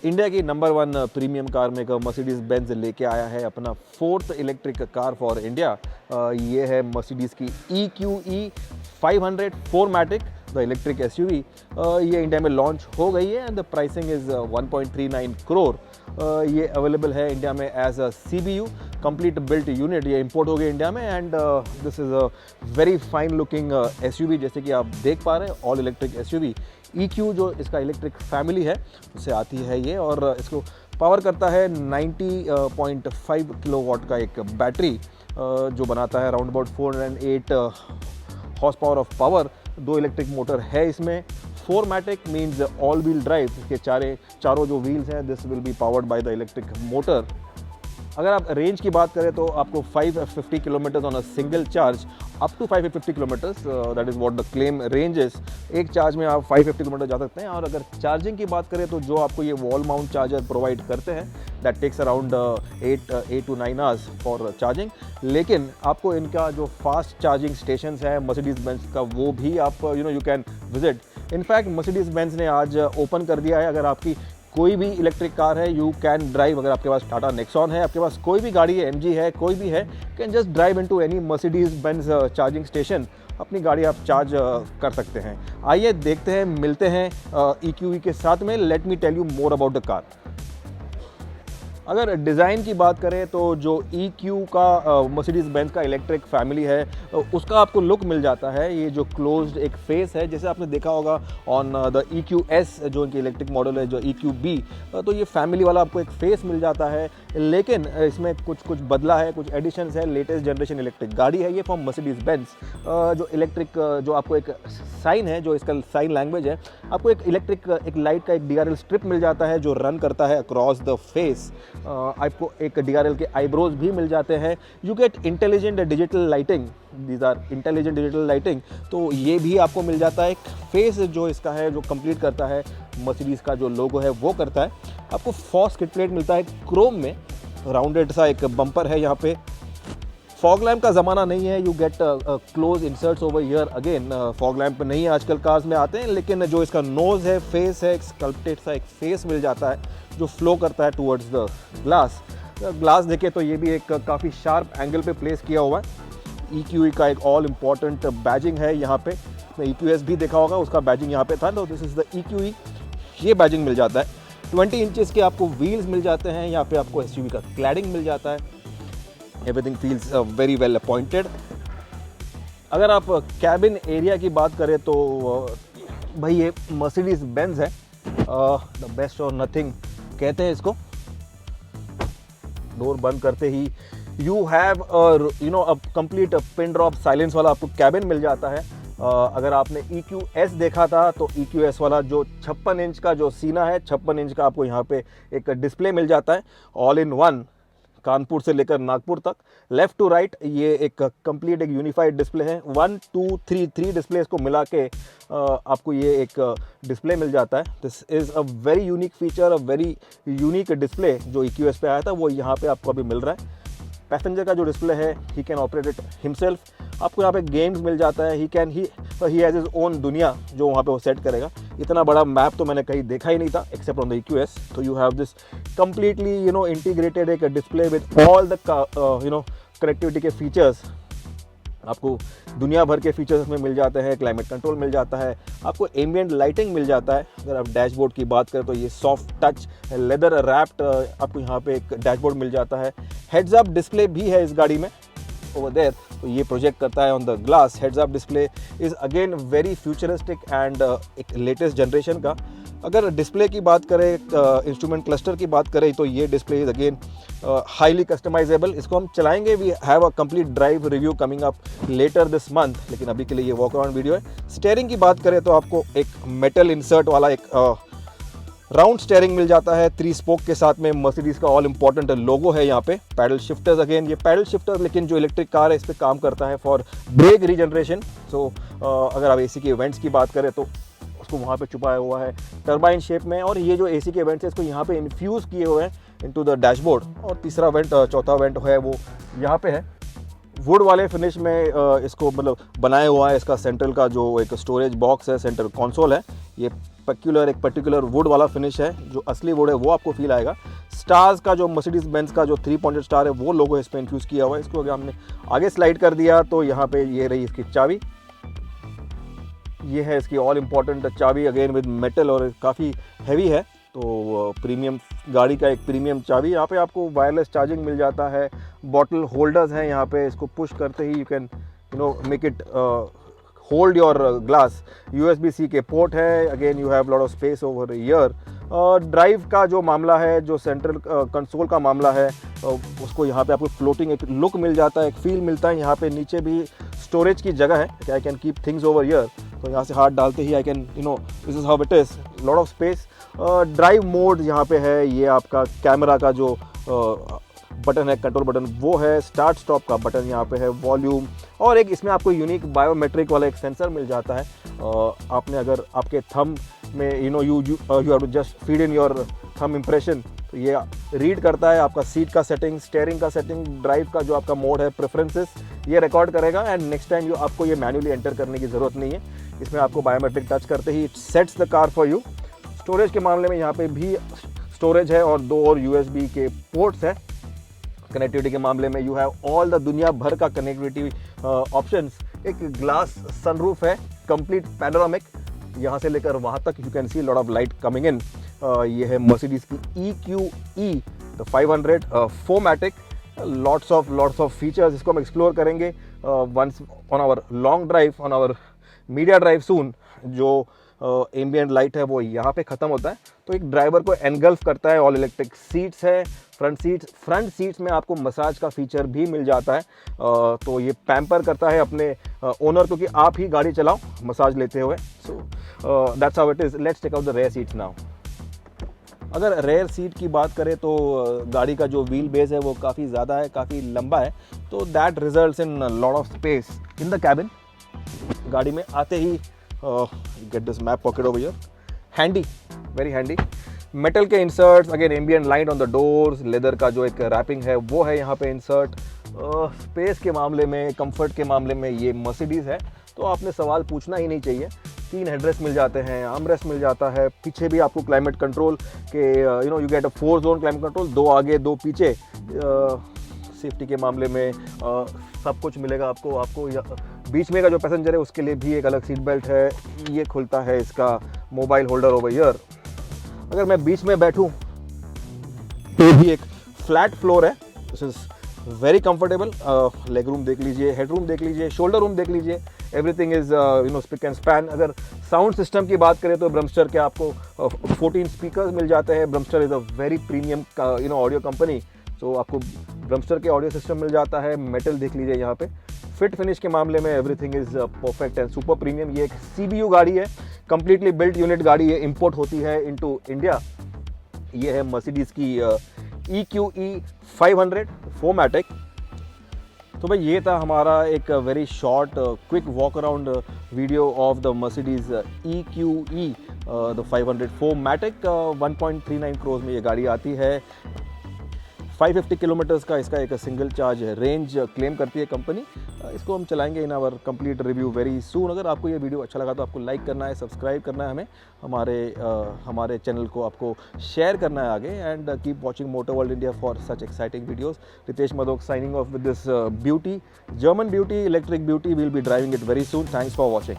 India की number 1 premium car maker Mercedes Benz लेके आया है अपना 4th electric car for India. ये है मर्सिडीज़ की EQE 500 4MATIC the electric SUV। ये इंडिया में लॉन्च हो गई है and the pricing is 1.39 crore. ये अवेलेबल है इंडिया में as a CBU complete built unit. ये इंपोर्ट हो गई इंडिया में and this is a very fine looking SUV। जैसे कि आप देख पा रहे हैं ऑल इलेक्ट्रिक SUV। EQ जो इसका इलेक्ट्रिक फैमिली है उससे आती है ये, और इसको पावर करता है 90.5 किलोवाट का एक बैटरी जो बनाता है around about 408 horse power of power. 2 electric motor है इसमें। 4MATIC means all wheel drive. इसके चारों जो व्हील्स हैं this will be powered by the electric motor. अगर आप रेंज की बात करें तो आपको 550 kilometres on a single charge, up to 550 kilometres, that is what the claim range is. एक चार्ज में आप 550 किलोमीटर जा सकते हैं। और अगर चार्जिंग की बात करें तो जो आपको ये वॉल माउंट चार्जर प्रोवाइड करते हैं that takes around 8 to 9 hours for charging. लेकिन आपको इनका जो फास्ट चार्जिंग स्टेशंस है मर्सिडीज़ बेंज का वो भी आप you can visit. In fact Mercedes Benz ने आज ओपन कर दिया है, अगर आपकी कोई भी इलेक्ट्रिक कार है यू कैन ड्राइव। अगर आपके पास टाटा नेक्सॉन है, आपके पास कोई भी गाड़ी है, MG है, कोई भी है, can just drive into any Mercedes Benz charging station. अपनी गाड़ी आप चार्ज कर सकते हैं। आइए देखते हैं, मिलते हैं EQE के साथ में। Let me tell you more about the car. अगर डिज़ाइन की बात करें तो जो EQ का मर्सिडीज़ बेंज का इलेक्ट्रिक फैमिली है उसका आपको लुक मिल जाता है। ये जो क्लोज्ड एक फेस है, जैसे आपने देखा होगा ऑन द EQS जो इनकी इलेक्ट्रिक मॉडल है, जो EQB, तो ये फैमिली वाला आपको एक फेस मिल जाता है। लेकिन इसमें कुछ बदला है, कुछ एडिशंस है। लेटेस्ट जनरेशन इलेक्ट्रिक गाड़ी है ये फ्रॉम मर्सिडीज़ बेंज। जो इलेक्ट्रिक जो आपको एक साइन है, जो इसका साइन लैंग्वेज है, आपको एक इलेक्ट्रिक एक लाइट का एक DRL स्ट्रिप मिल जाता है जो रन करता है अक्रॉस द फेस। आपको एक DRL के आईब्रोज भी मिल जाते हैं। You get intelligent digital lighting, these are intelligent digital lighting. तो ये भी आपको मिल जाता है। एक फेस जो इसका है जो कंप्लीट करता है मर्सिडीज़ का जो लोगो है वो करता है। आपको फॉग स्किड प्लेट मिलता है क्रोम में, राउंडेड सा एक बम्पर है यहाँ पे। फॉग लैम्प का ज़माना नहीं है, you get close inserts over here again. Fog lamp नहीं आजकल कार्स में आते हैं, लेकिन जो इसका नोज़ है, फेस है, एक स्कल्प्टेड सा एक फेस मिल जाता है जो फ्लो करता है टूवर्ड्स द ग्लास। ग्लास देखे तो ये भी एक काफ़ी शार्प एंगल पे प्लेस किया हुआ है। EQE का एक ऑल इम्पॉर्टेंट बैजिंग है यहाँ पे। EQS भी देखा होगा, उसका बैजिंग यहाँ पे था, तो दिस इज़ द EQE। ये बैजिंग मिल जाता है। 20 इंचेस के आपको व्हील्स मिल जाते हैं। यहाँ पे आपको SUV का क्लैडिंग मिल जाता है। Everything feels very well appointed. अगर आप कैबिन एरिया की बात करें तो भाई ये मर्सिडीज़ बेंज है, द बेस्ट और नथिंग कहते हैं इसको। डोर बंद करते ही you have a complete pin drop silence वाला आपको कैबिन मिल जाता है। अगर आपने EQS देखा था तो EQS वाला जो 56 इंच का जो सीना है, 56 इंच का आपको यहाँ पे एक डिस्प्ले मिल जाता है ऑल इन वन। कानपुर से लेकर नागपुर तक लेफ़्ट टू राइट ये एक कंप्लीट एक यूनिफाइड डिस्प्ले है। 1 2 3 डिस्प्लेस को मिला के आपको ये एक डिस्प्ले मिल जाता है। This is a very unique feature, a very unique display जो EQS पे आया था वो यहाँ पे आपको अभी मिल रहा है। पैसेंजर का जो डिस्प्ले है he can operate it himself. आपको यहाँ पे गेम्स मिल जाता है। ही हैज़ हिज ओन दुनिया जो वहाँ पे वो सेट करेगा। इतना बड़ा मैप तो मैंने कहीं देखा ही नहीं था एक्सेप्ट ऑन द EQS। तो you have this completely integrated एक display with all the connectivity के फीचर्स। आपको दुनिया भर के फीचर्स इसमें मिल जाते हैं। क्लाइमेट कंट्रोल मिल जाता है, आपको एम्बिएंट लाइटिंग मिल जाता है। अगर आप डैशबोर्ड की बात करें तो ये सॉफ्ट टच लेदर रैप्ड आपको यहाँ पे एक डैशबोर्ड मिल जाता है। हेड्स अप डिस्प्ले भी है इस गाड़ी में ओवर देयर, तो ये प्रोजेक्ट करता है on the glass. Heads up display is again very futuristic and एक लेटेस्ट जनरेशन का। अगर डिस्प्ले की बात करें, इंस्ट्रूमेंट क्लस्टर की बात करें तो ये display is again highly customisable. इसको हम चलाएंगे, we have a complete drive review coming up later this month, लेकिन अभी के लिए ये वॉक अराउंड वीडियो है। स्टीयरिंग की बात करें तो आपको एक मेटल इंसर्ट वाला एक राउंड स्टीयरिंग मिल जाता है 3 स्पोक के साथ में। मर्सिडीज़ का ऑल इंपॉर्टेंट लोगो है यहाँ पे। पैडल शिफ्टर्स, अगेन ये पैडल शिफ्टर, लेकिन जो इलेक्ट्रिक कार है इस पर काम करता है फॉर ब्रेक रीजनरेशन। सो अगर आप AC के इवेंट्स की बात करें तो उसको वहाँ पे छुपाया हुआ है टर्बाइन शेप में। और ये जो AC के वेंट्स है इसको यहाँ पे इन्फ्यूज़ किए हुए हैं इनटू द डैशबोर्ड। और तीसरा वेंट, चौथा वेंट है वो यहाँ पे है वुड वाले फिनिश में इसको मतलब बनाया हुआ है। इसका सेंट्रल का जो एक स्टोरेज बॉक्स है, सेंट्रल कंसोल है, ये एक पर्टिकुलर वुड वाला फिनिश है, जो असली वुड है वो आपको फील आएगा। स्टार्स का जो मर्सिडीज बेंज का जो 3 पॉइंटेड स्टार है वो लोगो इस पर इन्फ्यूज़ किया हुआ है। इसको अगर हमने आगे स्लाइड कर दिया तो यहाँ पे ये रही इसकी चाबी, ये है इसकी ऑल इम्पॉर्टेंट चाबी, अगेन विद मेटल और काफ़ी हैवी है। तो प्रीमियम गाड़ी का एक प्रीमियम चाबी। यहाँ पे आपको वायरलेस चार्जिंग मिल जाता है, बॉटल होल्डर्स हैं यहाँ पे, इसको पुश करते ही you can make it hold your glass. USB-C के पोर्ट है, again you have lot of space over here. Drive का जो मामला है, जो सेंट्रल कंसोल का मामला है, उसको यहाँ पे आपको फ्लोटिंग एक लुक मिल जाता है, एक फील मिलता है। यहाँ पे नीचे भी स्टोरेज की जगह है, I can keep things over here. तो यहाँ से हाथ डालते ही I can this is how it is, lot of space. Drive mode यहाँ पे है, ये आपका कैमरा का जो बटन है, कंट्रोल बटन वो है, स्टार्ट स्टॉप का बटन यहाँ पे है, वॉल्यूम, और एक इसमें आपको यूनिक बायोमेट्रिक वाला एक सेंसर मिल जाता है। आपने अगर आपके थंब में you have to just feed in your thumb impression, तो ये रीड करता है आपका सीट का सेटिंग, स्टेयरिंग का सेटिंग, ड्राइव का जो आपका मोड है, प्रेफरेंसेस, ये रिकॉर्ड करेगा। एंड नेक्स्ट टाइम आपको ये मैन्युअली एंटर करने की ज़रूरत नहीं है, इसमें आपको बायोमेट्रिक टच करते ही it sets the car for you. Storage के मामले में यहाँ पे भी स्टोरेज है और 2 और USB के पोर्ट्स है। कनेक्टिविटी के मामले में यू हैव ऑल द दुनिया भर का कनेक्टिविटी ऑप्शंस। एक ग्लास सनरूफ है, कंप्लीट पैनोरामिक, यहाँ से लेकर वहाँ तक you can see lot of light coming in. ये है मर्सिडीज की EQE the 500 4MATIC, lots of features, इसको हम एक्सप्लोर करेंगे once on our long drive, on our media drive soon. जो एम्बियंट लाइट है वो यहाँ पे ख़त्म होता है, तो एक ड्राइवर को एनगल्फ करता है। ऑल इलेक्ट्रिक सीट्स है, फ्रंट सीट्स में आपको मसाज का फीचर भी मिल जाता है। तो ये पैम्पर करता है अपने ओनर को कि आप ही गाड़ी चलाओ मसाज लेते हुए। So that's how it is. Let's take out the rear seats now. अगर रेयर सीट की बात करें तो गाड़ी का जो व्हील बेस है वो काफ़ी ज़्यादा है, काफ़ी लंबा है, तो that results in lot of space in the cabin. गाड़ी में आते ही get this map pocket over here, handy, very handy. Metal के inserts, again ambient light on the doors, leather का जो एक रैपिंग है वो है यहाँ पे इंसर्ट। स्पेस के मामले में, कंफर्ट के मामले में ये मर्सिडीज़ है, तो आपने सवाल पूछना ही नहीं चाहिए। 3 हेडरेस्ट मिल जाते हैं, आर्मरेस्ट मिल जाता है, पीछे भी आपको क्लाइमेट कंट्रोल के you get a 4 zone climate control, 2 आगे 2 पीछे। सेफ्टी के मामले में सब कुछ मिलेगा आपको बीच में का जो पैसेंजर है उसके लिए भी एक अलग सीट बेल्ट है। ये खुलता है इसका मोबाइल होल्डर ओवर हियर। अगर मैं बीच में बैठूं तो भी एक फ्लैट फ्लोर है, this is very comfortable. Leg room देख लीजिए, हेड रूम देख लीजिए, शोल्डर रूम देख लीजिए, everything is speak and span. अगर साउंड सिस्टम की बात करें तो ब्रम्स्टर के आपको 14 स्पीकर्स मिल जाते हैं। Burmester is a very premium audio company, तो आपको ब्रम्स्टर के ऑडियो सिस्टम मिल जाता है। मेटल देख लीजिए यहाँ पे। फिट फिनिश के मामले में everything is perfect and super premium. ये एक CBU गाड़ी है, कंप्लीटली बिल्ट यूनिट गाड़ी है, इंपोर्ट होती है इनटू इंडिया। ये है मर्सिडीज़ की EQE 500 4MATIC। तो भाई ये था हमारा एक very short quick walk around video of the Mercedes EQE the 500 4MATIC। 1.39 crore में ये गाड़ी आती है। 550 किलोमीटर्स का इसका एक सिंगल चार्ज रेंज क्लेम करती है कंपनी। इसको हम चलाएंगे in our complete review very soon. अगर आपको ये वीडियो अच्छा लगा तो आपको लाइक करना है, सब्सक्राइब करना है हमें, हमारे चैनल को आपको शेयर करना है आगे। And keep watching Motor World India for such exciting videos. Ritesh Madok signing off with this beauty, German beauty, electric beauty. Will be driving it very soon. Thanks for watching.